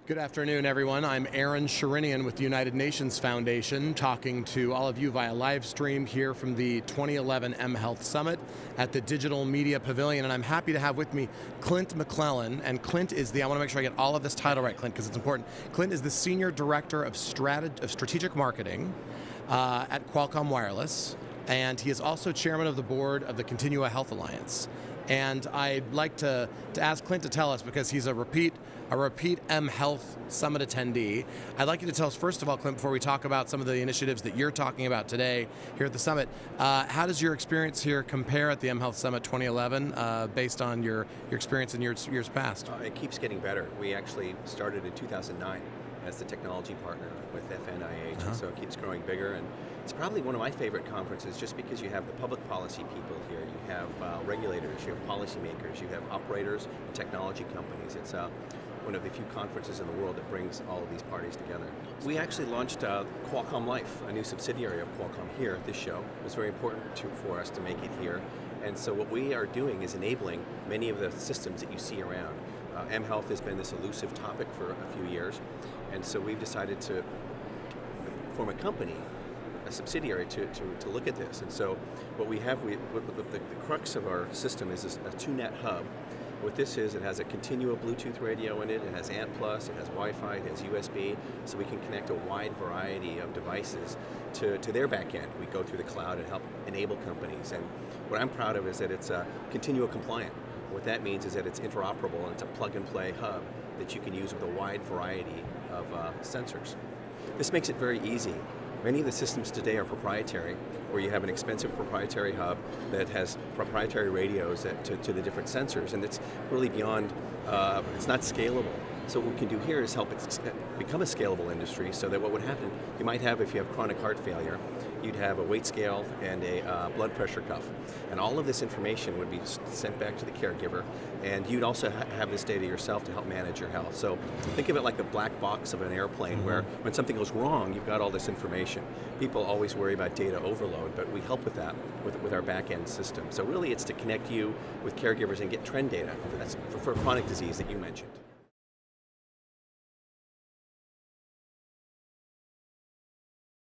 Good afternoon, everyone. I'm Aaron Sherinian with the United Nations Foundation, talking to all of you via live stream here from the 2011 mHealth Summit at the Digital Media Pavilion. And I'm happy to have with me Clint McClellan. And Clint is I want to make sure I get all of this title right, Clint, because it's important. Clint is the Senior Director of Strategic Marketing at Qualcomm Wireless. And he is also Chairman of the Board of the Continua Health Alliance. And I'd like to ask Clint to tell us, because he's a repeat mHealth Summit attendee. I'd like you to tell us, first of all, Clint, before we talk about some of the initiatives that you're talking about today here at the Summit, how does your experience here compare at the mHealth Summit 2011 based on your experience in years past? It keeps getting better. We actually started in 2009 as the technology partner with FNIH, and so it keeps growing bigger. And it's probably one of my favorite conferences just because you have the public policy people here, you have regulators, you have policymakers, you have operators and technology companies. It's one of the few conferences in the world that brings all of these parties together. We actually launched Qualcomm Life, a new subsidiary of Qualcomm, here at this show. It was very important for us to make it here. And so what we are doing is enabling many of the systems that you see around. mHealth has been this elusive topic for a few years, and so we've decided to form a company, a subsidiary, to look at this. And so what we have, the crux of our system is a 2-net hub. What this is, it has a Continua Bluetooth radio in it, it has ANT+, it has Wi-Fi, it has USB, so we can connect a wide variety of devices to their back end. We go through the cloud and help enable companies. And what I'm proud of is that it's Continua compliant. What that means is that it's interoperable and it's a plug-and-play hub that you can use with a wide variety of sensors. This makes it very easy. Many of the systems today are proprietary, where you have an expensive proprietary hub that has proprietary radios to the different sensors, and it's really beyond, it's not scalable. So what we can do here is help it become a scalable industry, so that what would happen, you might have, if you have chronic heart failure, you'd have a weight scale and a blood pressure cuff. And all of this information would be sent back to the caregiver, and you'd also have this data yourself to help manage your health. So think of it like the black box of an airplane, where when something goes wrong, you've got all this information. People always worry about data overload, but we help with that with our back-end system. So really it's to connect you with caregivers and get trend data for chronic disease that you mentioned.